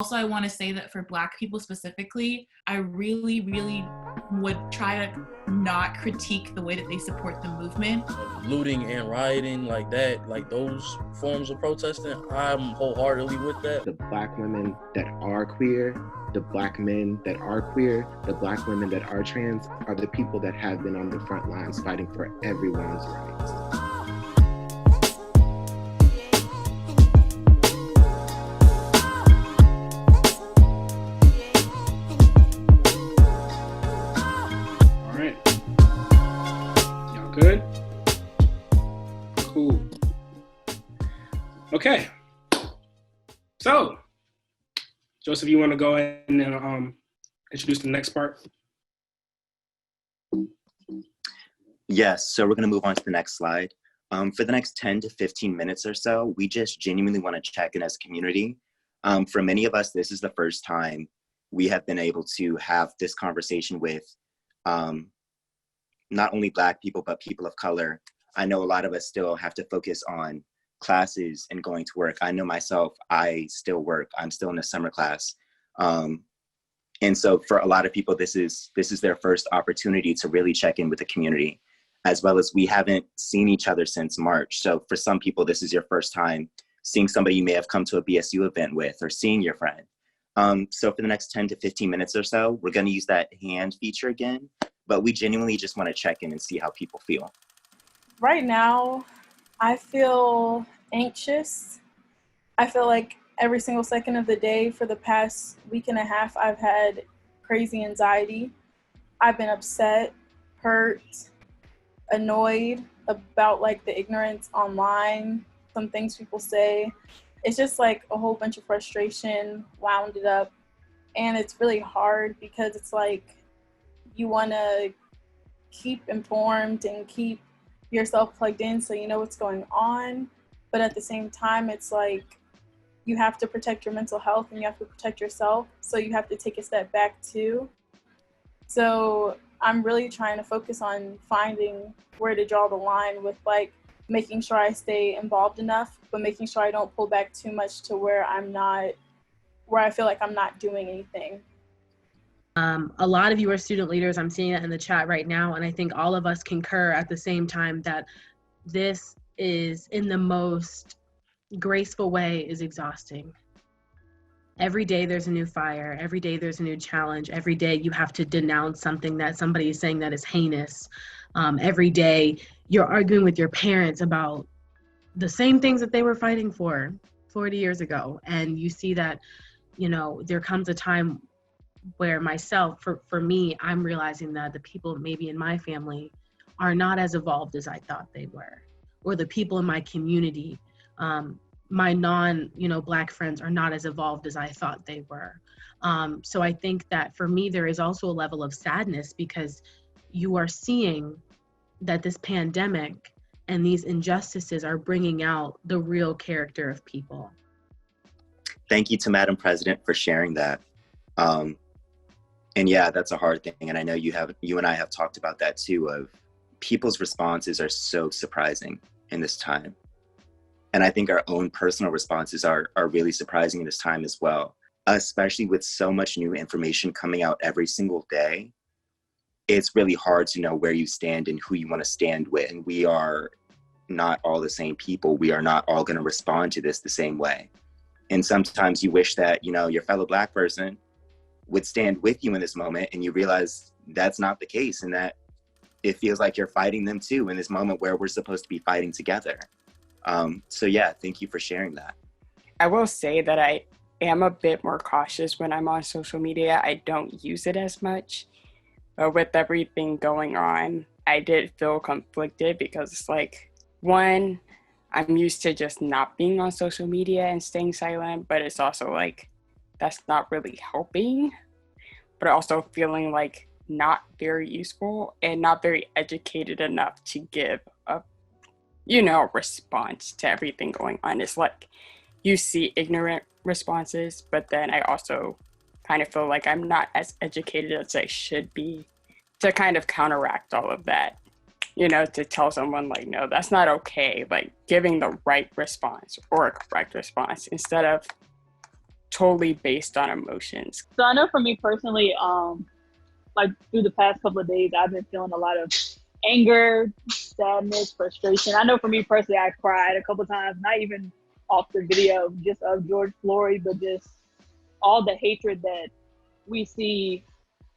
Also, I want to say that for Black people specifically, I really, really would try to not critique the way that they support the movement. Looting and rioting like that, like those forms of protesting, I'm wholeheartedly with that. The Black women that are queer, the Black men that are queer, the Black women that are trans are the people that have been on the front lines fighting for everyone's rights. Good? Cool. Okay. So, Joseph, you want to go ahead and introduce the next part? Yes, so we're going to move on to the next slide. For the next 10 to 15 minutes or so, we just genuinely want to check in as a community. For many of us, this is the first time we have been able to have this conversation with not only Black people, but people of color. I know a lot of us still have to focus on classes and going to work. I know myself, I still work. I'm still in a summer class. And so for a lot of people, this is their first opportunity to really check in with the community, as well as we haven't seen each other since March. So for some people, this is your first time seeing somebody you may have come to a BSU event with or seeing your friend. So for the next 10 to 15 minutes or so, we're gonna use that hand feature again, but we genuinely just wanna check in and see how people feel. Right now, I feel anxious. I feel like every single second of the day for the past week and a half, I've had crazy anxiety. I've been upset, hurt, annoyed about like the ignorance online, some things people say. It's just like a whole bunch of frustration wound up. And it's really hard because it's like you want to keep informed and keep yourself plugged in so you know what's going on. But at the same time, it's like you have to protect your mental health and you have to protect yourself. So you have to take a step back too. So I'm really trying to focus on finding where to draw the line with like making sure I stay involved enough, but making sure I don't pull back too much to where I feel like I'm not doing anything. A lot of you are student leaders. I'm seeing that in the chat right now. And I think all of us concur at the same time that this is, in the most graceful way, is exhausting. Every day there's a new fire. Every day there's a new challenge. Every day you have to denounce something that somebody is saying that is heinous. Every day you're arguing with your parents about the same things that they were fighting for 40 years ago. And you see that, you know, there comes a time where myself, for me, I'm realizing that the people maybe in my family are not as evolved as I thought they were, or the people in my community, my Black friends are not as evolved as I thought they were. So I think that for me, there is also a level of sadness because you are seeing that this pandemic and these injustices are bringing out the real character of people. Thank you to Madam President for sharing that. And yeah, that's a hard thing. And I know you and I have talked about that too, of people's responses are so surprising in this time. And I think our own personal responses are really surprising in this time as well, especially with so much new information coming out every single day. It's really hard to know where you stand and who you want to stand with. And we are not all the same people. We are not all going to respond to this the same way. And sometimes you wish that, your fellow Black person would stand with you in this moment, and you realize that's not the case, and that it feels like you're fighting them too in this moment where we're supposed to be fighting together. So yeah, thank you for sharing that. I will say that I am a bit more cautious when I'm on social media. I don't use it as much. But with everything going on, I did feel conflicted because it's like, one, I'm used to just not being on social media and staying silent, but it's also like, that's not really helping, but also feeling like not very useful and not very educated enough to give a response to everything going on. It's like you see ignorant responses, but then I also kind of feel like I'm not as educated as I should be to kind of counteract all of that, to tell someone like, no, that's not okay, like giving the right response or a correct response instead of totally based on emotions. So I know for me personally, like through the past couple of days, I've been feeling a lot of anger, sadness, frustration. I know for me personally, I cried a couple of times, not even off the video just of George Floyd, but just all the hatred that we see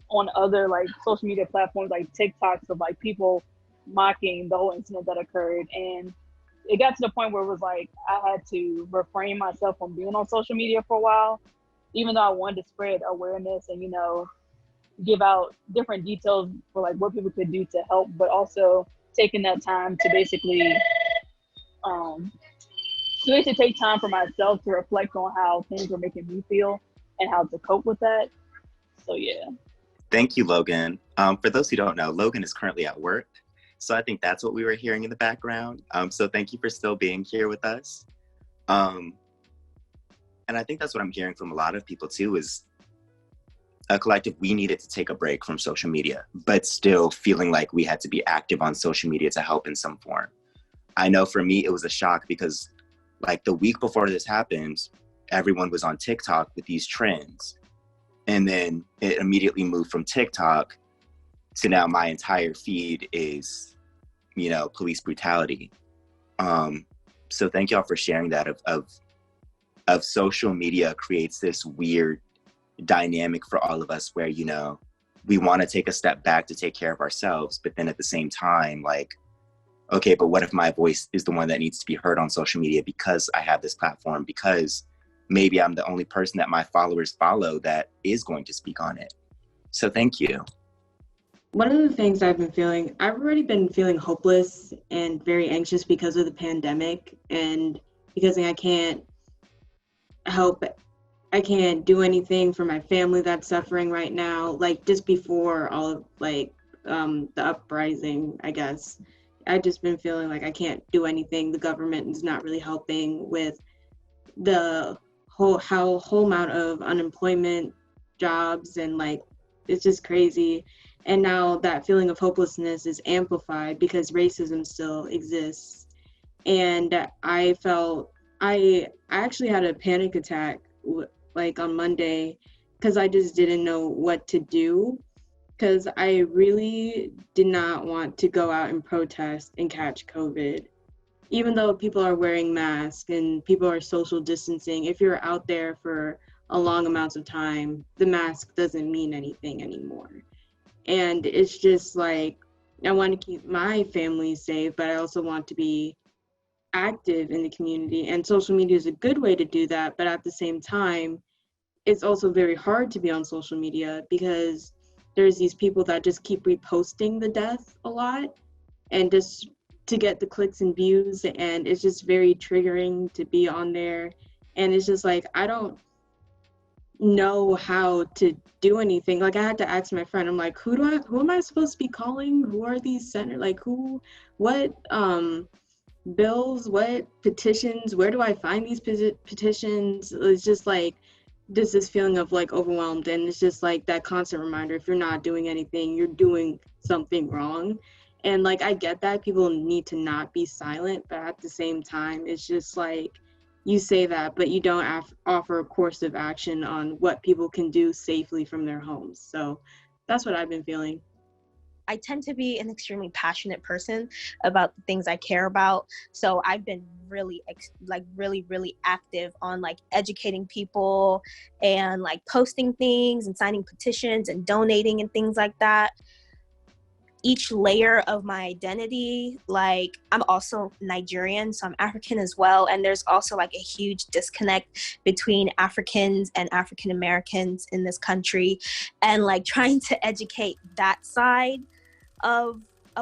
on other like social media platforms like TikToks of like people mocking the whole incident that occurred. And it got to the point where it was like I had to refrain myself from being on social media for a while, even though I wanted to spread awareness and, you know, give out different details for like what people could do to help, but also taking that time to basically take time for myself to reflect on how things were making me feel and how to cope with that. So yeah. Thank you, Logan. For those who don't know, Logan is currently at work. So I think that's what we were hearing in the background. So thank you for still being here with us. And I think that's what I'm hearing from a lot of people too, is a collective, we needed to take a break from social media, but still feeling like we had to be active on social media to help in some form. I know for me, it was a shock because like the week before this happened, everyone was on TikTok with these trends. And then it immediately moved from TikTok to now my entire feed is, you know, police brutality. So thank y'all for sharing that of social media creates this weird dynamic for all of us where, you know, we want to take a step back to take care of ourselves, but then at the same time, like, okay, but what if my voice is the one that needs to be heard on social media because I have this platform, because maybe I'm the only person that my followers follow that is going to speak on it. So thank you. One of the things I've already been feeling hopeless and very anxious because of the pandemic, and because I can't do anything for my family that's suffering right now. Like just before all of like the uprising, I guess, I've just been feeling like I can't do anything. The government is not really helping with the whole amount of unemployment, jobs, and like it's just crazy. And now that feeling of hopelessness is amplified because racism still exists. And I actually had a panic attack like on Monday because I just didn't know what to do, because I really did not want to go out and protest and catch COVID. Even though people are wearing masks and people are social distancing, if you're out there for a long amounts of time, the mask doesn't mean anything anymore. And it's just like, I want to keep my family safe, but I also want to be active in the community. And social media is a good way to do that. But at the same time, it's also very hard to be on social media because there's these people that just keep reposting the death a lot and just to get the clicks and views, and it's just very triggering to be on there. And it's just like, I don't know how to do anything. Like I had to ask my friend, I'm like, who am I supposed to be calling? Who are these like what bills, what petitions, where do I find these petitions? It's just like this feeling of like overwhelmed, and it's just like that constant reminder, if you're not doing anything, you're doing something wrong. And like I get that people need to not be silent, but at the same time, it's just like you say that, but you don't offer a course of action on what people can do safely from their homes. So that's what I've been feeling. I tend to be an extremely passionate person about the things I care about. So I've been really active on like educating people and like posting things and signing petitions and donating and things like that. Each layer of my identity, like I'm also Nigerian, so I'm African as well. And there's also like a huge disconnect between Africans and African Americans in this country. And like trying to educate that side of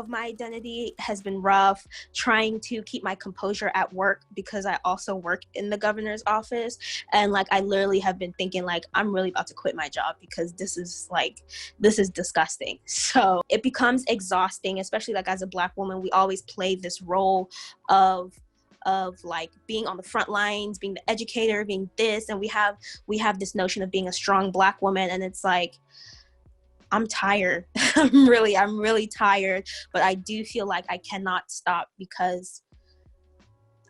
my identity has been rough. Trying to keep my composure at work because I also work in the governor's office. And like, I literally have been thinking like, I'm really about to quit my job because this is disgusting. So it becomes exhausting, especially like as a Black woman, we always play this role of like being on the front lines, being the educator, being this, and we have this notion of being a strong Black woman. And it's like, I'm tired. I'm really tired, but I do feel like I cannot stop because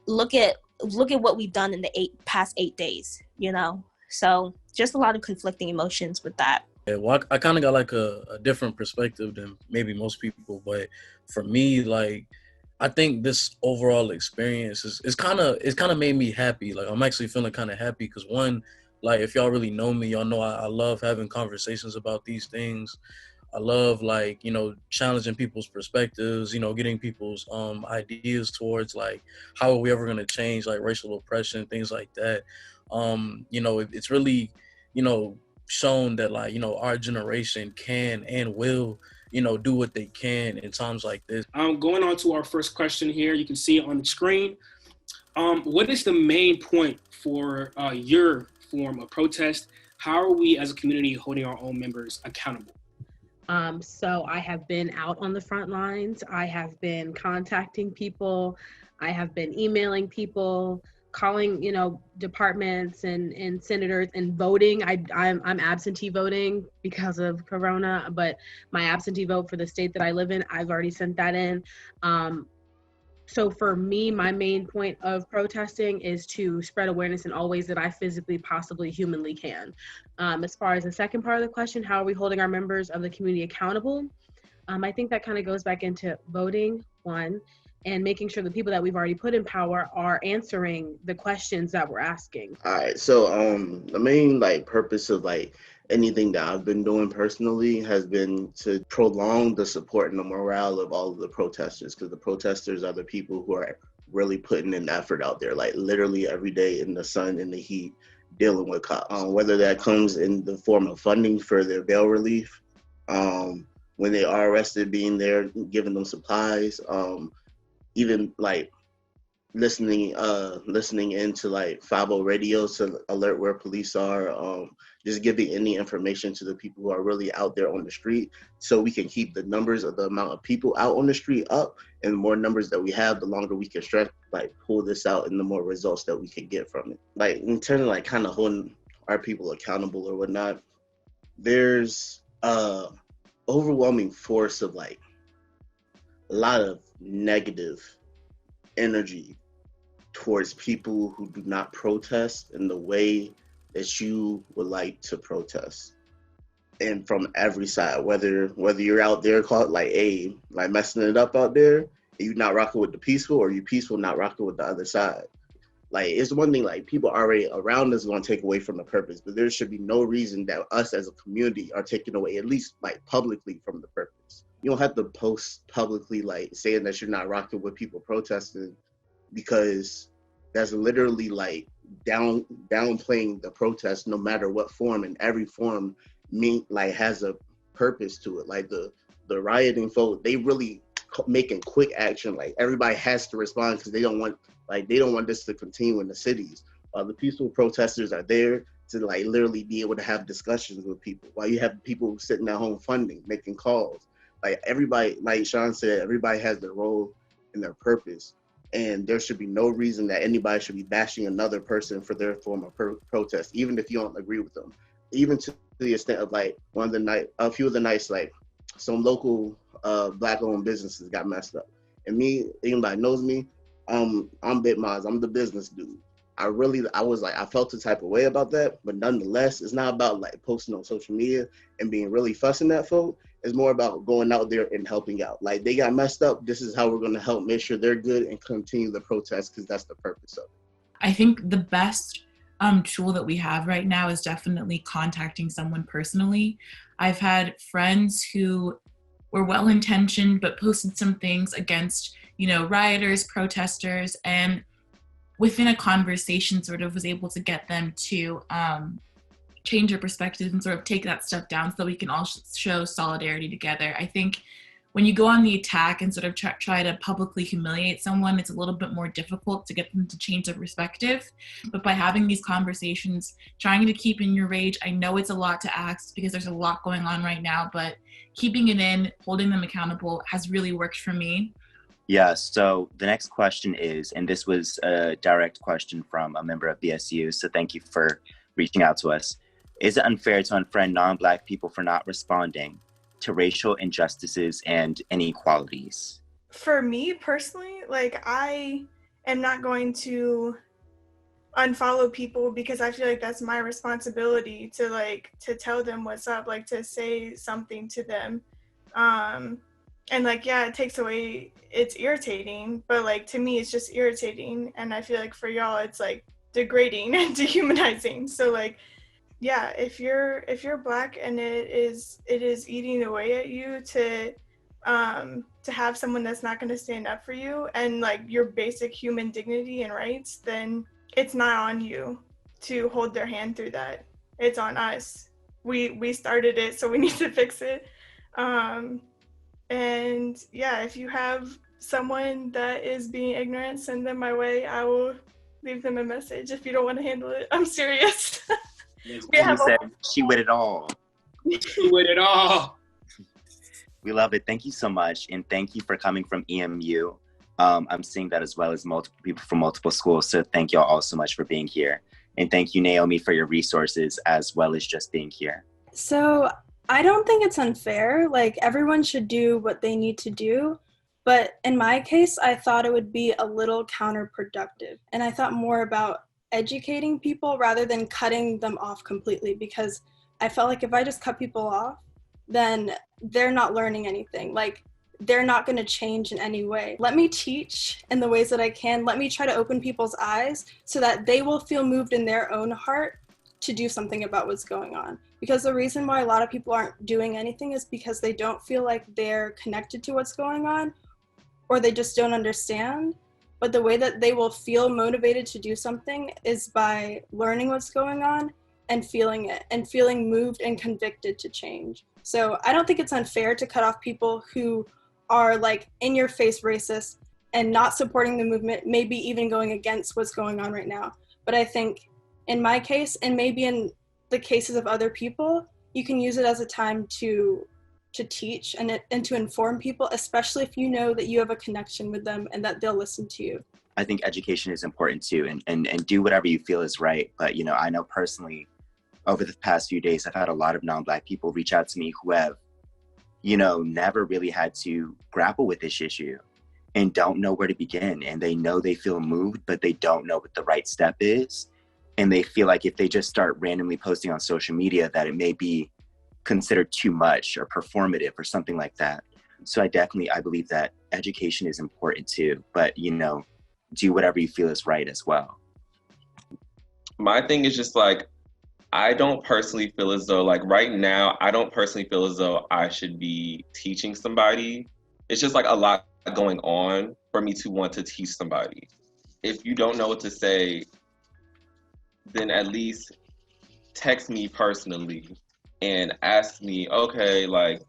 look at what we've done in the past 8 days, you know? So just a lot of conflicting emotions with that. Yeah, well, I kind of got like a different perspective than maybe most people, but for me, like, I think this overall experience is kind of made me happy. Like, I'm actually feeling kind of happy because, one, like, if y'all really know me, y'all know I love having conversations about these things. I love, like, challenging people's perspectives, getting people's ideas towards, like, how are we ever going to change, like, racial oppression, things like that. It's really, shown that, like, our generation can and will, do what they can in times like this. Going on to our first question here, you can see it on the screen. What is the main point for your form of protest? How are we as a community holding our own members accountable? So I have been out on the front lines. I have been contacting people. I have been emailing people, calling, departments and senators, and voting. I'm absentee voting because of Corona, but my absentee vote for the state that I live in, I've already sent that in. So for me, my main point of protesting is to spread awareness in all ways that I physically, possibly, humanly can. As far as the second part of the question, how are we holding our members of the community accountable? I think that kind of goes back into voting, one, and making sure the people that we've already put in power are answering the questions that we're asking. All right, so the main purpose of anything that I've been doing personally has been to prolong the support and the morale of all of the protesters, because the protesters are the people who are really putting an effort out there, literally every day in the sun, in the heat, dealing with cops. Whether that comes in the form of funding for their bail relief, when they are arrested, being there, giving them supplies, even listening into 50 radios to alert where police are, just giving any information to the people who are really out there on the street, so we can keep the numbers of the amount of people out on the street up, and the more numbers that we have, the longer we can stretch, pull this out, and the more results that we can get from it. In terms of kind of holding our people accountable or whatnot, there's overwhelming force of a lot of negative energy towards people who do not protest in the way that you would like to protest, and from every side, whether you're out there called messing it up out there, and you not rocking with the peaceful, or you peaceful not rocking with the other side. It's one thing, people already around us going to take away from the purpose, but there should be no reason that us as a community are taking away, at least publicly, from the purpose. You don't have to post publicly saying that you're not rocking with people protesting, because that's literally downplaying the protest, no matter what form, and every form has a purpose to it. The rioting folk, they really making quick action. Everybody has to respond because they don't want this to continue in the cities. The peaceful protesters are there to literally be able to have discussions with people, while you have people sitting at home funding, making calls. Everybody, like Shawn said, everybody has their role and their purpose, and there should be no reason that anybody should be bashing another person for their form of protest, even if you don't agree with them. Even to the extent of a few of the nights, some local Black-owned businesses got messed up, and me, anybody knows me, I'm Bit Maz, I'm the business dude. I felt the type of way about that, but nonetheless, it's not about posting on social media and being really fussing at folk. It's more about going out there and helping out. They got messed up, this is how we're going to help make sure they're good and continue the protest, because that's the purpose of it. I think the best tool that we have right now is definitely contacting someone personally. I've had friends who were well-intentioned but posted some things against, rioters, protesters, and within a conversation sort of was able to get them to change their perspectives and sort of take that step down so we can all show solidarity together. I think when you go on the attack and sort of try to publicly humiliate someone, it's a little bit more difficult to get them to change their perspective. But by having these conversations, trying to keep in your rage, I know it's a lot to ask because there's a lot going on right now, but keeping it in, holding them accountable has really worked for me. Yeah, so the next question is, and this was a direct question from a member of BSU, so thank you for reaching out to us. Is it unfair to unfriend non-Black people for not responding to racial injustices and inequalities? For me personally, I am not going to unfollow people because I feel like that's my responsibility to tell them what's up, like to say something to them. And like, yeah, it takes away, it's irritating, but like to me it's just irritating, and I feel like for y'all it's like degrading and dehumanizing. So like, yeah, if you're Black and it is eating away at you to have someone that's not going to stand up for you and like your basic human dignity and rights, then it's not on you to hold their hand through that. It's on us. We started it, so we need to fix it. And yeah, if you have someone that is being ignorant, send them my way. I will leave them a message if you don't want to handle it. I'm serious. She with it all. She with it all. We love it. Thank you so much. And thank you for coming from EMU. I'm seeing that as well as multiple people from multiple schools. So thank y'all all so much for being here. And thank you, Naomi, for your resources as well as just being here. So I don't think it's unfair. Like, everyone should do what they need to do. But in my case, I thought it would be a little counterproductive. And I thought more about educating people rather than cutting them off completely, because I felt like if I just cut people off, then they're not learning anything. Like, they're not going to change in any way. Let me teach in the ways that I can. Let me try to open people's eyes so that they will feel moved in their own heart to do something about what's going on. Because the reason why a lot of people aren't doing anything is because they don't feel like they're connected to what's going on, or they just don't understand. But the way that they will feel motivated to do something is by learning what's going on and feeling it, and feeling moved and convicted to change. So I don't think it's unfair to cut off people who are like in your face racist and not supporting the movement, maybe even going against what's going on right now. But I think in my case, and maybe in the cases of other people, you can use it as a time to teach and to inform people, especially if you know that you have a connection with them and that they'll listen to you. I think education is important too, and do whatever you feel is right. But, you know, I know personally, over the past few days, I've had a lot of non-Black people reach out to me who have, you know, never really had to grapple with this issue and don't know where to begin. And they know they feel moved, but they don't know what the right step is. And they feel like if they just start randomly posting on social media, that it may be considered too much or performative or something like that. So I believe that education is important too, but, you know, do whatever you feel is right as well. My thing is just like, I don't personally feel as though, like right now, I don't personally feel as though I should be teaching somebody. It's just like a lot going on for me to want to teach somebody. If you don't know what to say, then at least text me personally and ask me, okay, like,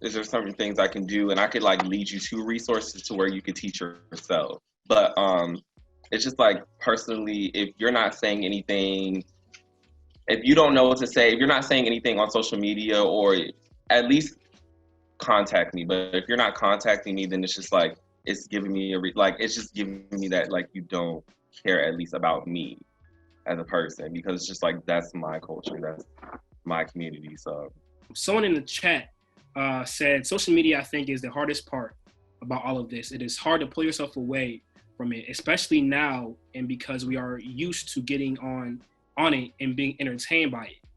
is there certain things I can do? And I could like lead you to resources to where you could teach yourself. But it's just like, personally, if you're not saying anything, if you don't know what to say, if you're not saying anything on social media, or at least contact me. But if you're not contacting me, then it's just like, it's giving me it's just giving me that, like, you don't care at least about me as a person, because it's just like, that's my culture, that's my community. So someone in the chat said, social media, I think, is the hardest part about all of this. It is hard to pull yourself away from it, especially now, and because we are used to getting on it and being entertained by it.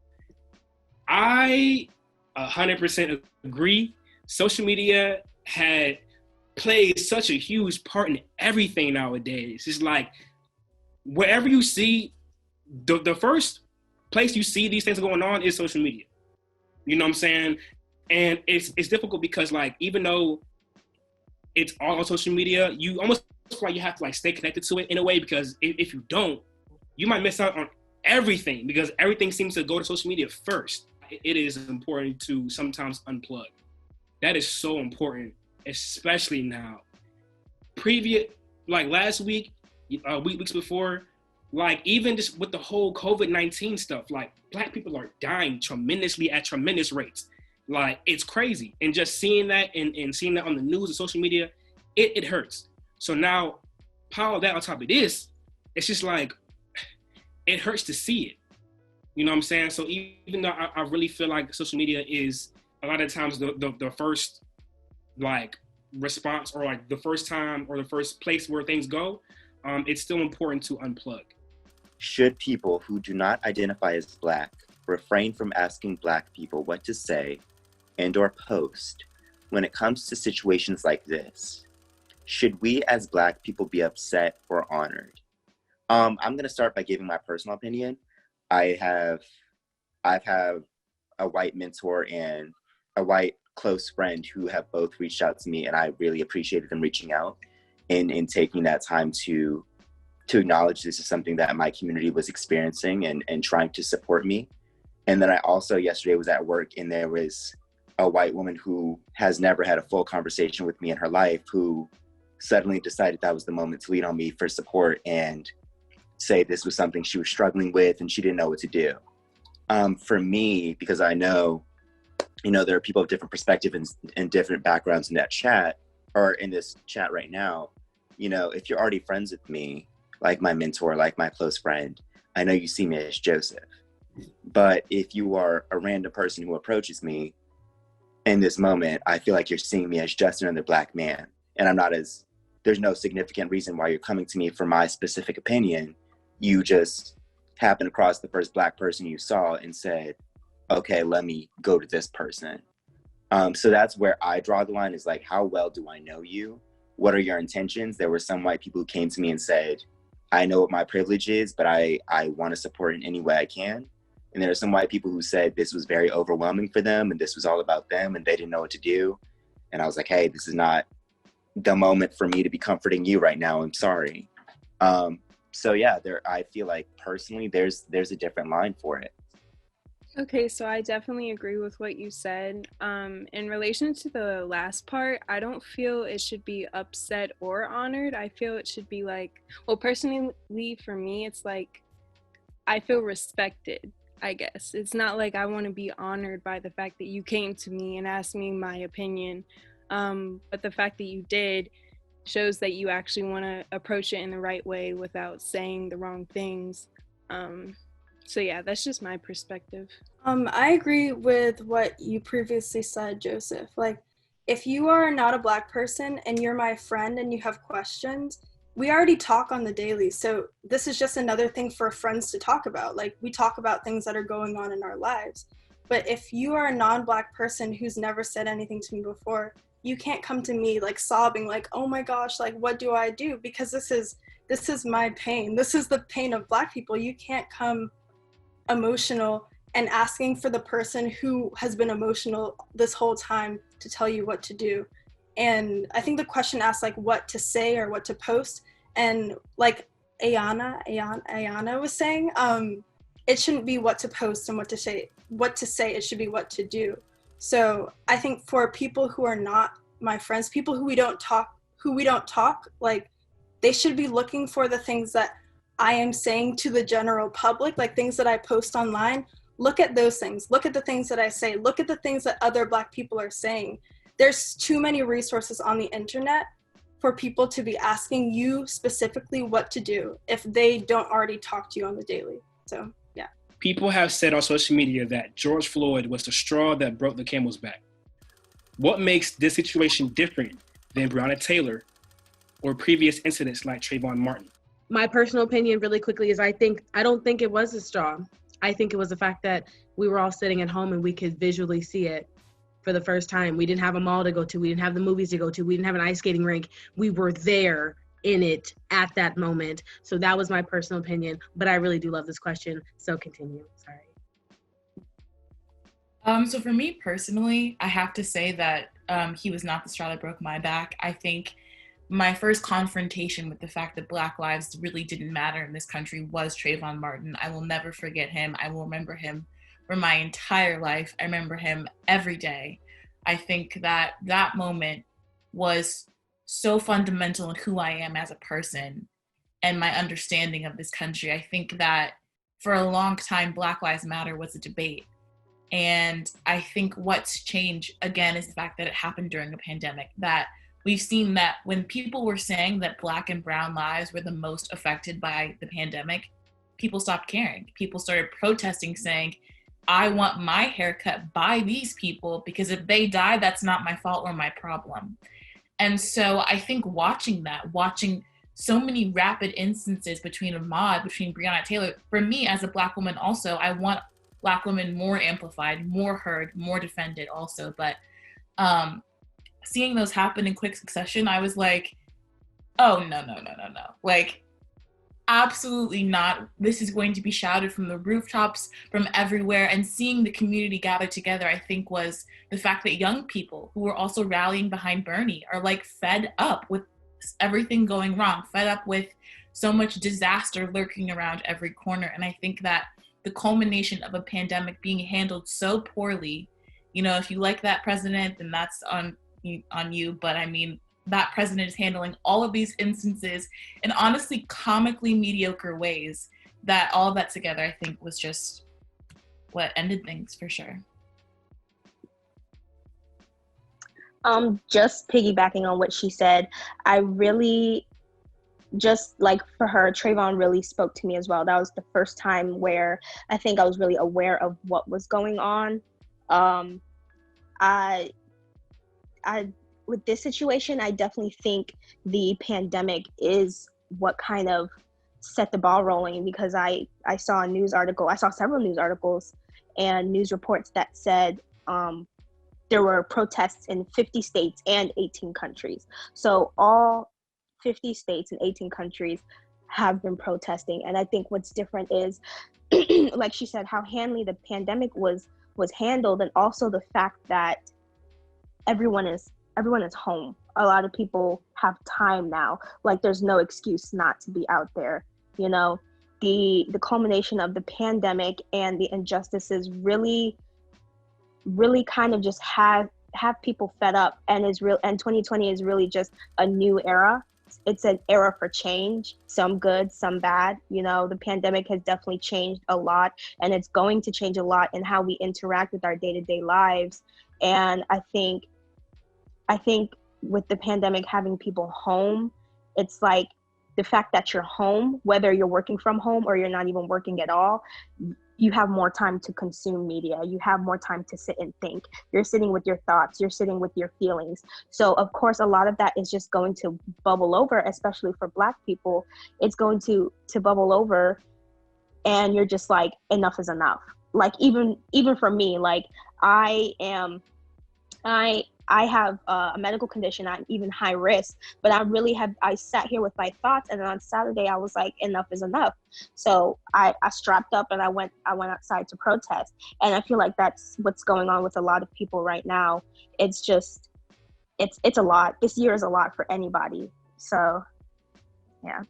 I 100% agree. Social media plays such a huge part in everything nowadays. It's like, wherever you see, the first place you see these things going on is social media. You know what I'm saying? And it's difficult because, like, even though it's all on social media, you almost feel like you have to like stay connected to it in a way, because if you don't, you might miss out on everything, because everything seems to go to social media first. It is important to sometimes unplug. That is so important, especially now. Like last week, weeks before, like even just with the whole COVID-19 stuff, like Black people are dying tremendously at tremendous rates. Like, it's crazy. And just seeing that and seeing that on the news and social media, it hurts. So now, pile that on top of this, it's just like, it hurts to see it. You know what I'm saying? So even though I really feel like social media is a lot of times the first like response, or like the first time or the first place where things go, it's still important to unplug? Should people who do not identify as Black refrain from asking Black people what to say and or post when it comes to situations like this? Should we as Black people be upset or honored? I'm going to start by giving my personal opinion. I've had a white mentor and a white close friend who have both reached out to me, and I really appreciated them reaching out and taking that time to acknowledge this is something that my community was experiencing and trying to support me. And then I also yesterday was at work, and there was a white woman who has never had a full conversation with me in her life who suddenly decided that was the moment to lean on me for support and say this was something she was struggling with and she didn't know what to do. For me, because I know, there are people of different perspectives and different backgrounds in that chat, or in this chat right now, if you're already friends with me, like my mentor, like my close friend, I know you see me as Joseph. But if you are a random person who approaches me in this moment, I feel like you're seeing me as just another Black man. And there's no significant reason why you're coming to me for my specific opinion. You just happened across the first Black person you saw and said, okay, let me go to this person. So that's where I draw the line, is like, how well do I know you? What are your intentions? There were some white people who came to me and said, I know what my privilege is, but I want to support in any way I can. And there are some white people who said this was very overwhelming for them and this was all about them and they didn't know what to do. And I was like, hey, this is not the moment for me to be comforting you right now. I'm sorry. So yeah, I feel like personally there's a different line for it. Okay, so I definitely agree with what you said. In relation to the last part, I don't feel it should be upset or honored. I feel it should be like, well, personally for me, it's like, I feel respected, I guess. It's not like I want to be honored by the fact that you came to me and asked me my opinion. But the fact that you did shows that you actually want to approach it in the right way without saying the wrong things. So yeah, that's just my perspective. I agree with what you previously said, Joseph. Like, if you are not a Black person and you're my friend and you have questions, we already talk on the daily. So this is just another thing for friends to talk about. Like, we talk about things that are going on in our lives. But if you are a non-Black person who's never said anything to me before, you can't come to me like sobbing, like, oh my gosh, like, what do I do? Because this is my pain. This is the pain of Black people. You can't come emotional and asking for the person who has been emotional this whole time to tell you what to do. And I think the question asks like what to say or what to post, and like Ayanna was saying, it shouldn't be what to post and what to say, it should be what to do. So I think for people who are not my friends, people who we don't talk, like, they should be looking for the things that I am saying to the general public, like things that I post online. Look at those things. Look at the things that I say. Look at the things that other Black people are saying. There's too many resources on the internet for people to be asking you specifically what to do if they don't already talk to you on the daily. So, yeah. People have said on social media that George Floyd was the straw that broke the camel's back. What makes this situation different than Breanna Taylor or previous incidents like Trayvon Martin? My personal opinion really quickly is I don't think it was a straw. I think it was the fact that we were all sitting at home and we could visually see it for the first time. We didn't have a mall to go to. We didn't have the movies to go to. We didn't have an ice skating rink. We were there in it at that moment. So that was my personal opinion, but I really do love this question. So continue, sorry. So for me personally, I have to say that he was not the straw that broke my back. I think my first confrontation with the fact that Black lives really didn't matter in this country was Trayvon Martin. I will never forget him. I will remember him for my entire life. I remember him every day. I think that that moment was so fundamental in who I am as a person and my understanding of this country. I think that for a long time, Black Lives Matter was a debate. And I think what's changed, again, is the fact that it happened during a pandemic, that we've seen that when people were saying that Black and brown lives were the most affected by the pandemic, people stopped caring. People started protesting, saying, I want my haircut by these people because if they die, that's not my fault or my problem. And so I think watching so many rapid instances between Ahmaud, between Breanna Taylor. For me as a Black woman also, I want Black women more amplified, more heard, more defended also. But seeing those happen in quick succession, I was like, oh, no. Like, absolutely not. This is going to be shouted from the rooftops, from everywhere. And seeing the community gather together, I think, was the fact that young people who were also rallying behind Bernie are like fed up with everything going wrong, fed up with so much disaster lurking around every corner. And I think that the culmination of a pandemic being handled so poorly, you know, if you like that president, then that's on you. But I mean, that president is handling all of these instances in honestly comically mediocre ways, that all of that together, I think, was just what ended things for sure. Just piggybacking on what she said, I really, just like for her, Trayvon really spoke to me as well. That was the first time where I think I was really aware of what was going on. I with this situation, I definitely think the pandemic is what kind of set the ball rolling, because I saw a news article, I saw several news articles and news reports that said there were protests in 50 states and 18 countries. So all 50 states and 18 countries have been protesting. And I think what's different is, like she said, how handily the pandemic was handled, and also the fact that everyone is home. A lot of people have time now. Like, there's no excuse not to be out there. You know, the culmination of the pandemic and the injustices really kind of just have people fed up, and is real. And 2020 is really just a new era. It's an era for change, some good, some bad. You know, the pandemic has definitely changed a lot, and it's going to change a lot in how we interact with our day-to-day lives. And I think with the pandemic having people home, it's like the fact that you're home, whether you're working from home or you're not even working at all, you have more time to consume media. You have more time to sit and think. You're sitting with your thoughts. You're sitting with your feelings. So of course, a lot of that is just going to bubble over, especially for Black people. It's going to bubble over, and you're just like, enough is enough. Like, even for me, like, I have a medical condition. I'm even high risk, but I sat here with my thoughts, and then on Saturday I was like, enough is enough. So I strapped up and I went outside to protest. And I feel like that's what's going on with a lot of people right now. It's just, it's a lot. This year is a lot for anybody. So, yeah.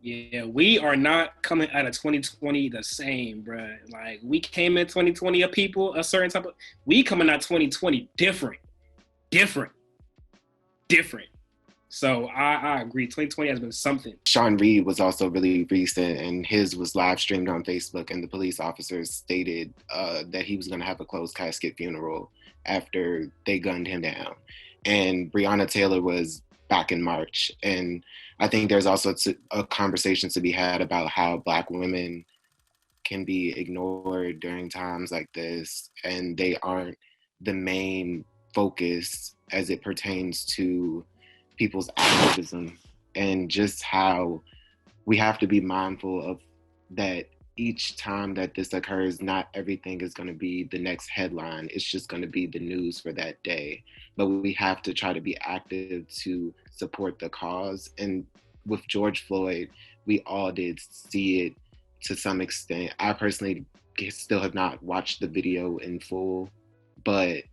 Yeah, we are not coming out of 2020 the same, bruh. Like, we came in 2020 a people, a certain type of, we coming out 2020 different. So I agree. 2020 has been something. Sean Reed was also really recent, and his was live streamed on Facebook, and the police officers stated that he was going to have a closed casket funeral after they gunned him down. And Breanna Taylor was back in March. And I think there's also a conversation to be had about how Black women can be ignored during times like this, and they aren't the main focus as it pertains to people's activism, and just how we have to be mindful of that. Each time that this occurs, not everything is going to be the next headline. It's just going to be the news for that day. But we have to try to be active to support the cause. And with George Floyd, we all did see it to some extent. I personally still have not watched the video in full, but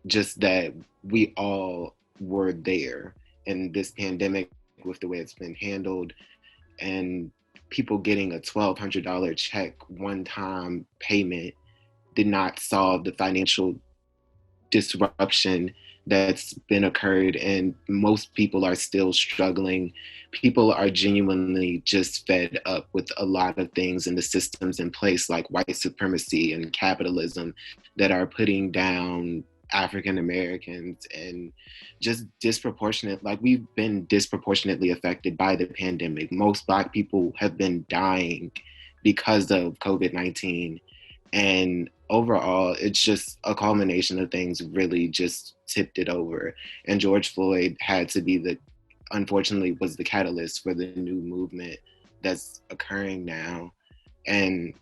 just that we all were there. And this pandemic, with the way it's been handled, and people getting a $1,200 check one-time payment did not solve the financial disruption that's been occurred, and most people are still struggling. People are genuinely just fed up with a lot of things in the systems in place, like white supremacy and capitalism, that are putting down African Americans, and just disproportionate, like, we've been disproportionately affected by the pandemic. Most Black people have been dying because of COVID-19. And overall, it's just a culmination of things really just tipped it over. And George Floyd had to be unfortunately was the catalyst for the new movement that's occurring now. And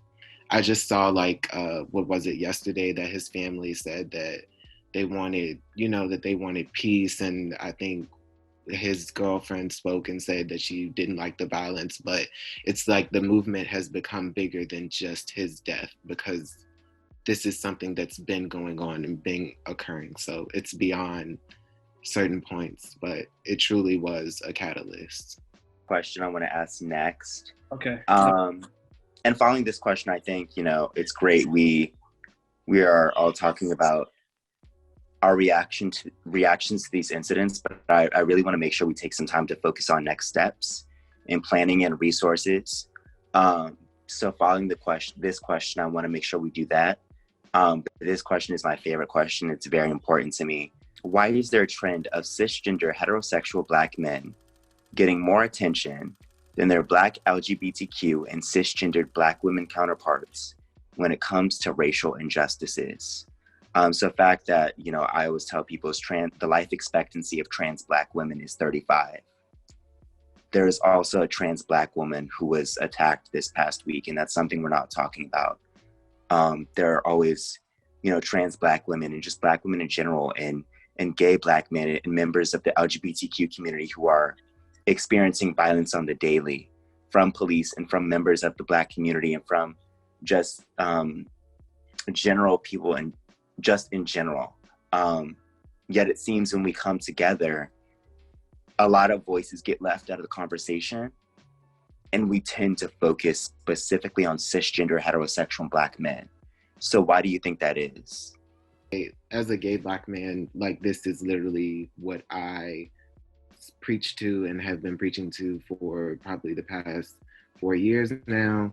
I just saw like, what was it, yesterday, that his family said that they wanted, that they wanted peace. And I think his girlfriend spoke and said that she didn't like the violence, but it's like the movement has become bigger than just his death, because this is something that's been going on and been occurring. So it's beyond certain points, but it truly was a catalyst. Question I want to ask next. Okay. And following this question, I think, it's great. We are all talking about our reactions to these incidents, but I really want to make sure we take some time to focus on next steps in planning and resources. So following this question, I want to make sure we do that. This question is my favorite question. It's very important to me. Why is there a trend of cisgender heterosexual Black men getting more attention than their Black LGBTQ and cisgendered Black women counterparts when it comes to racial injustices? So the fact that, I always tell people the life expectancy of trans Black women is 35. There is also a trans Black woman who was attacked this past week, and that's something we're not talking about. There are always, trans Black women and just Black women in general, and gay Black men and members of the LGBTQ community who are experiencing violence on the daily from police and from members of the Black community and from just general people and just in general. Yet it seems when we come together, a lot of voices get left out of the conversation, and we tend to focus specifically on cisgender heterosexual Black men. So why do you think that is? As a gay Black man, like, this is literally what I preach to and have been preaching to for probably the past 4 years now.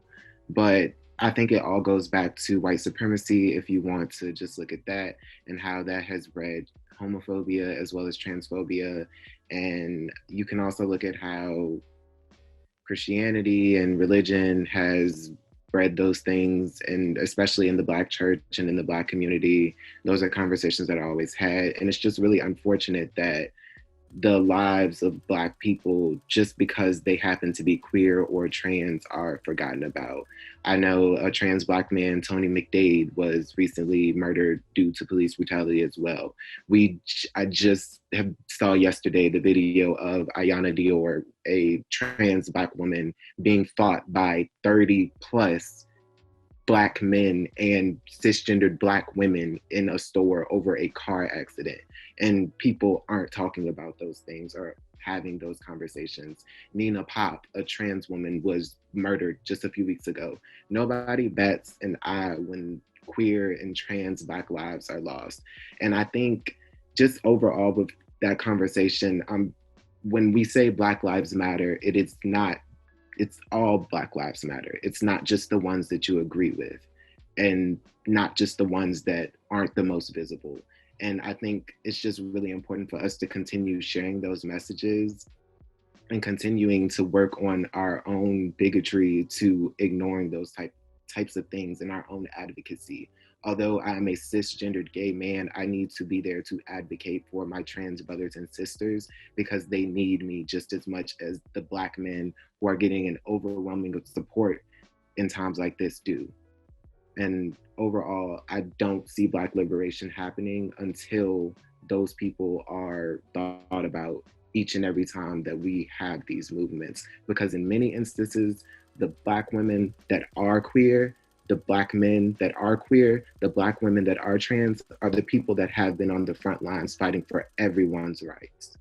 But I think it all goes back to white supremacy, if you want to just look at that, and how that has bred homophobia as well as transphobia. And you can also look at how Christianity and religion has bred those things, and especially in the Black church and in the Black community, those are conversations that I always had. And it's just really unfortunate that the lives of Black people, just because they happen to be queer or trans, are forgotten about. I know a trans Black man, Tony McDade, was recently murdered due to police brutality as well. I just saw yesterday the video of Ayanna Dior, a trans Black woman, being fought by 30 plus Black men and cisgendered Black women in a store over a car accident. And people aren't talking about those things or having those conversations. Nina Pop, a trans woman, was murdered just a few weeks ago. Nobody bats an eye when queer and trans Black lives are lost. And I think just overall with that conversation, when we say Black Lives Matter, it's all Black Lives Matter. It's not just the ones that you agree with, and not just the ones that aren't the most visible. And I think it's just really important for us to continue sharing those messages and continuing to work on our own bigotry to ignoring those types of things in our own advocacy. Although I'm a cisgendered gay man, I need to be there to advocate for my trans brothers and sisters, because they need me just as much as the Black men who are getting an overwhelming support in times like this do. And overall, I don't see Black liberation happening until those people are thought about each and every time that we have these movements. Because in many instances, the Black women that are queer, the Black men that are queer, the Black women that are trans are the people that have been on the front lines fighting for everyone's rights.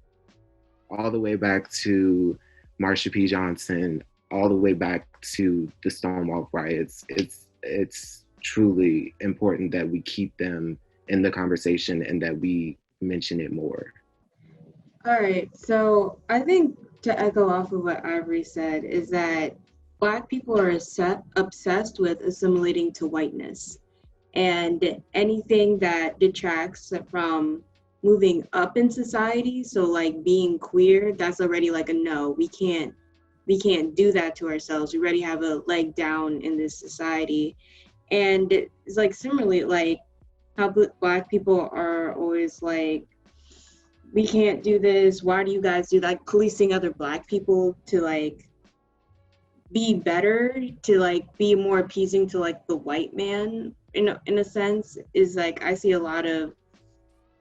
All the way back to Marsha P. Johnson, all the way back to the Stonewall riots. It's truly important that we keep them in the conversation and that we mention it more. All right, so I think to echo off of what Ivory said is that Black people are obsessed with assimilating to whiteness, and anything that detracts from moving up in society, so like being queer, that's already like a no. We can't do that to ourselves. We already have a leg down in this society. And it's like similarly, like how Black people are always like we can't do this. Why do you guys do that? Like policing other Black people to like be better, to like be more appeasing to like the white man in a sense, is like I see a lot of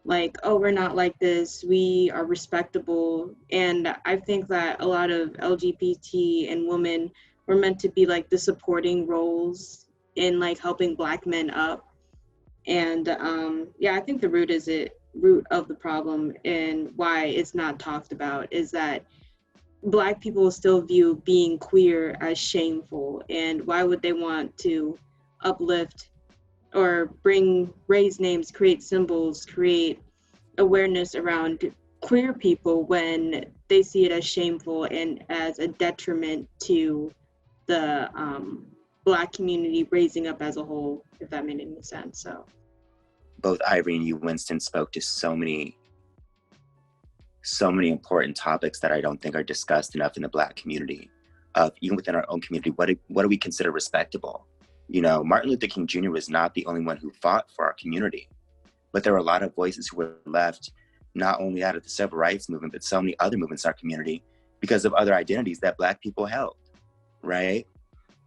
like, oh, we're not like this, we are respectable. And I think that a lot of LGBT and women were meant to be like the supporting roles in like helping Black men up. And yeah, I think the root of the problem and why it's not talked about is that Black people still view being queer as shameful. And why would they want to uplift or raise names, create symbols, create awareness around queer people when they see it as shameful and as a detriment to the Black community raising up as a whole, if that made any sense. So both Ivory and you, Winston, spoke to so many important topics that I don't think are discussed enough in the Black community. Even within our own community, what do we consider respectable? You know, Martin Luther King Jr. was not the only one who fought for our community, but there were a lot of voices who were left not only out of the civil rights movement, but so many other movements in our community because of other identities that Black people held, right?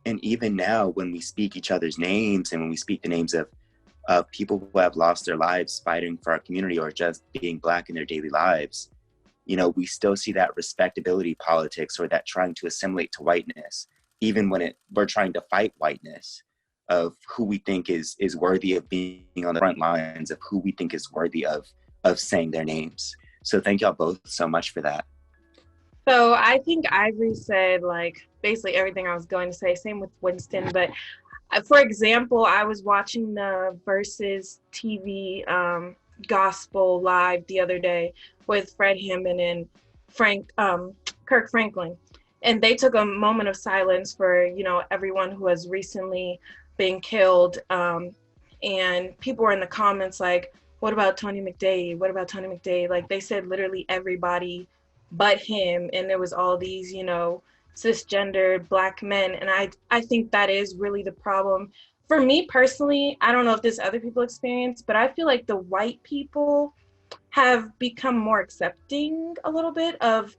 And even now, when we speak each other's names and when we speak the names of people who have lost their lives fighting for our community or just being Black in their daily lives, you know, we still see that respectability politics or that trying to assimilate to whiteness, even when we're trying to fight whiteness, of who we think is worthy of being on the front lines, of who we think is worthy of saying their names. So thank y'all both so much for that. So I think Ivory said like basically everything I was going to say, same with Winston. But for example, I was watching the Versus TV Gospel Live the other day with Fred Hammond and Kirk Franklin. And they took a moment of silence for, you know, everyone who has recently been killed. And people were in the comments like, what about Tony McDade? What about Tony McDade? Like they said literally everybody but him. And there was all these, you know, cisgendered Black men. And I think that is really the problem. For me personally, I don't know if this other people experience, but I feel like the white people have become more accepting a little bit of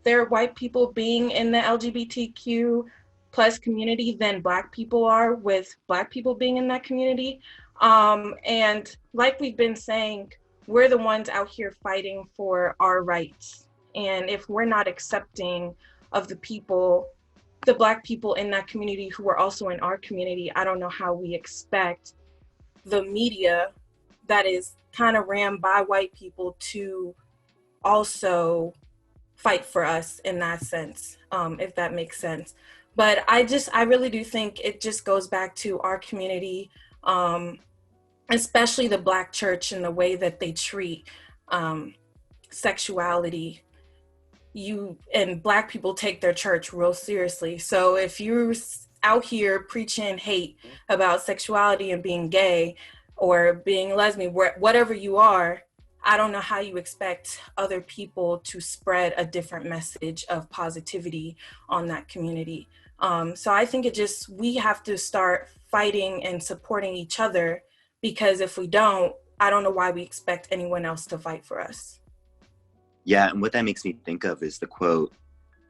their white people being in the LGBTQ plus community than Black people are with Black people being in that community. And like we've been saying, we're the ones out here fighting for our rights. And if we're not accepting of the people, the Black people in that community who are also in our community, I don't know how we expect the media that is kind of ran by white people to also fight for us in that sense, if that makes sense. But I really do think it just goes back to our community, especially the Black church and the way that they treat sexuality. And Black people take their church real seriously. So if you're out here preaching hate about sexuality and being gay or being lesbian, whatever you are, I don't know how you expect other people to spread a different message of positivity on that community. So I think we have to start fighting and supporting each other, because if we don't, I don't know why we expect anyone else to fight for us. Yeah, and what that makes me think of is the quote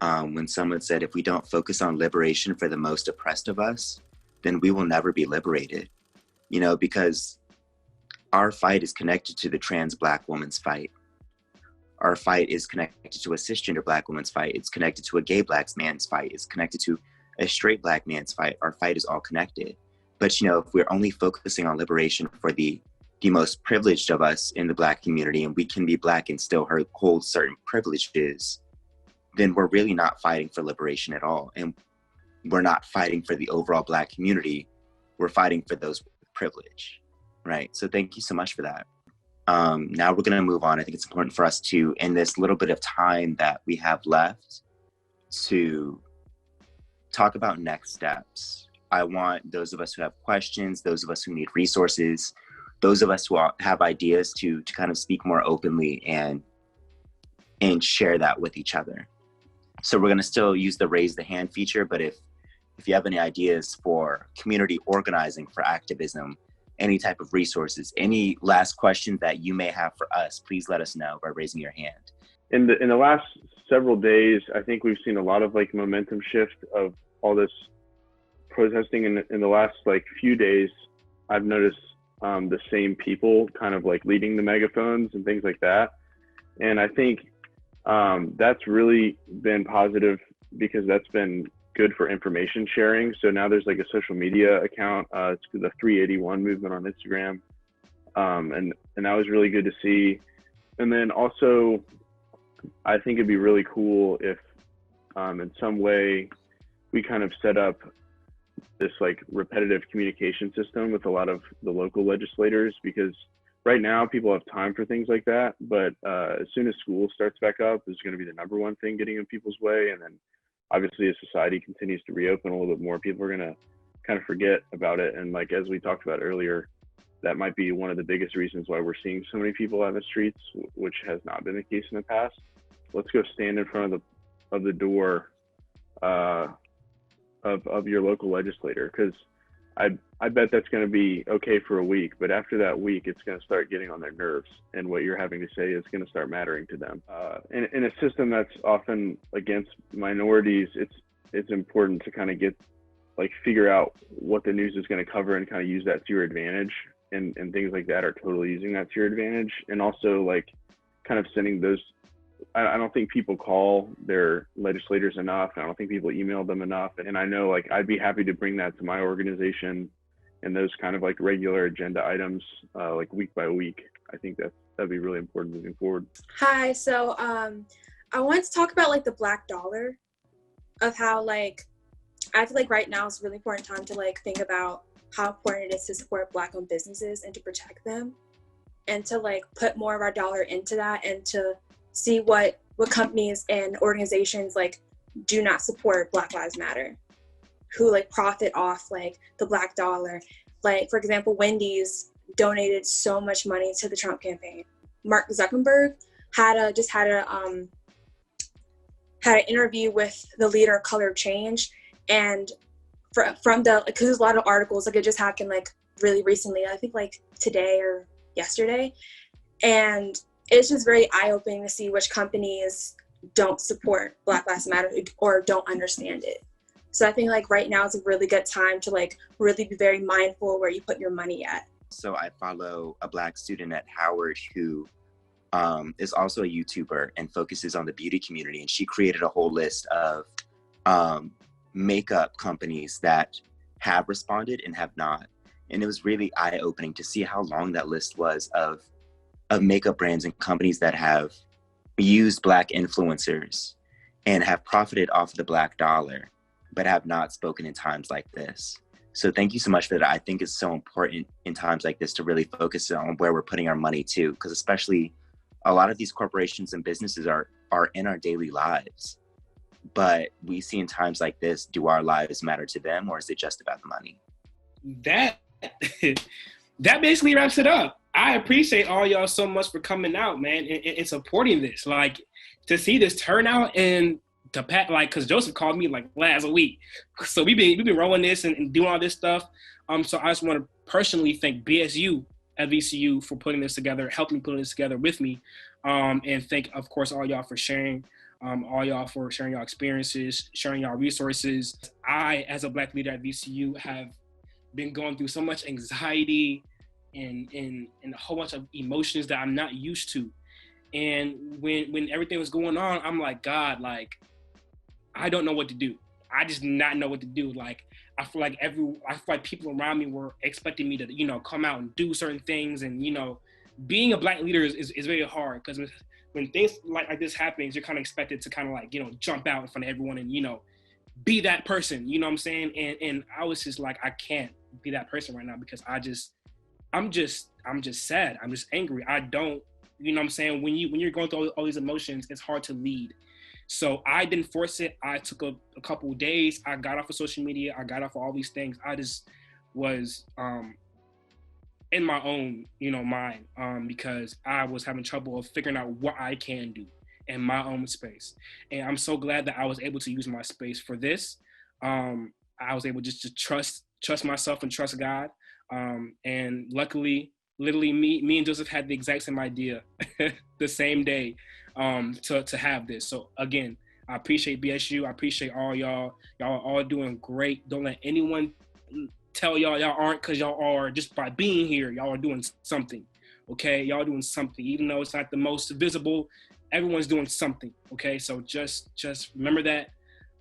when someone said, if we don't focus on liberation for the most oppressed of us, then we will never be liberated. You know, because our fight is connected to the trans Black woman's fight. Our fight is connected to a cisgender Black woman's fight. It's connected to a gay Black man's fight. It's connected to a straight Black man's fight. Our fight is all connected. But, you know, if we're only focusing on liberation for the most privileged of us in the Black community, and we can be Black and still hold certain privileges, then we're really not fighting for liberation at all. And we're not fighting for the overall Black community. We're fighting for those with privilege, right? So thank you so much for that. Now we're gonna move on. I think it's important for us to, in this little bit of time that we have left, to talk about next steps. I want those of us who have questions, those of us who need resources, those of us who have ideas to kind of speak more openly and share that with each other. So we're gonna still use the raise the hand feature, but if you have any ideas for community organizing for activism any type of resources. Any last questions that you may have for us, please let us know by raising your hand. In the last several days, I think we've seen a lot of like momentum shift of all this protesting. In the last like few days, I've noticed the same people kind of like leading the megaphones and things like that. And I think that's really been positive because that's been good for information sharing. So now there's like a social media account. It's the 381 movement on Instagram. And that was really good to see. And then also, I think it'd be really cool if in some way we kind of set up this like repetitive communication system with a lot of the local legislators, because right now people have time for things like that. But as soon as school starts back up, this is going to be the number one thing getting in people's way. And then obviously as society continues to reopen a little bit more, people are going to kind of forget about it. And like, as we talked about earlier, that might be one of the biggest reasons why we're seeing so many people out in the streets, which has not been the case in the past. Let's go stand in front of the door of your local legislator, because I bet that's going to be okay for a week, but after that week, it's going to start getting on their nerves, and what you're having to say is going to start mattering to them. In a system that's often against minorities, it's important to kind of figure out what the news is going to cover and kind of use that to your advantage, and things like that are totally using that to your advantage. And also like kind of sending those, I don't think people call their legislators enough. I don't think people email them enough. And I know like I'd be happy to bring that to my organization and those kind of like regular agenda items like week by week. I think that'd be really important moving forward. Hi, so I wanted to talk about like the Black dollar, of how like I feel like right now is a really important time to like think about how important it is to support Black-owned businesses and to protect them, and to like put more of our dollar into that, and to see what companies and organizations like do not support Black Lives Matter, who like profit off like the Black dollar. Like, for example, Wendy's donated so much money to the Trump campaign. Mark Zuckerberg had an interview with the leader of Color Change, and from the, because there's a lot of articles, like it just happened like really recently, I think like today or yesterday, and it's just very eye-opening to see which companies don't support Black Lives Matter or don't understand it. So I think like right now is a really good time to like really be very mindful where you put your money at. So I follow a Black student at Howard who is also a YouTuber and focuses on the beauty community. And she created a whole list of makeup companies that have responded and have not. And it was really eye-opening to see how long that list was of makeup brands and companies that have used Black influencers and have profited off of the Black dollar, but have not spoken in times like this. So thank you so much for that. I think it's so important in times like this to really focus on where we're putting our money too, because especially a lot of these corporations and businesses are in our daily lives. But we see in times like this, do our lives matter to them, or is it just about the money? That basically wraps it up. I appreciate all y'all so much for coming out, man, and supporting this. Like, to see this turnout and to pat, like, because Joseph called me like last week, so we've been rolling this and doing all this stuff. So I just want to personally thank BSU at VCU for putting this together, helping put this together with me, and thank, of course, all y'all for sharing. All y'all for sharing your experiences, sharing your resources. I, as a Black leader at VCU, have been going through so much anxiety and a whole bunch of emotions that I'm not used to. And when everything was going on, I'm like, God, like, I don't know what to do. I just not know what to do. Like, I feel like people around me were expecting me to, come out and do certain things. And, being a Black leader is very hard, because when things like this happens, you're kind of expected to kind of like, jump out in front of everyone and, be that person, you know what I'm saying? And I was just like, I can't be that person right now, because I'm just sad. I'm just angry. I don't, you know what I'm saying? When you're going through all these emotions, it's hard to lead. So I didn't force it. I took a couple of days. I got off of social media. I got off of all these things. I just was in my own, mind, because I was having trouble of figuring out what I can do in my own space. And I'm so glad that I was able to use my space for this. I was able just to trust myself and trust God. And luckily, literally me and Joseph had the exact same idea the same day to have this. So again, I appreciate BSU. I appreciate all y'all. Y'all are all doing great. Don't let anyone tell y'all aren't, because y'all are. Just by being here, y'all are doing something. Okay, y'all doing something, even though it's not the most visible. Everyone's doing something. Okay, so just remember that.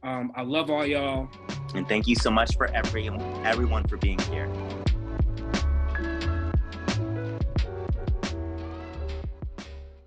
I love all y'all. And thank you so much for everyone for being here.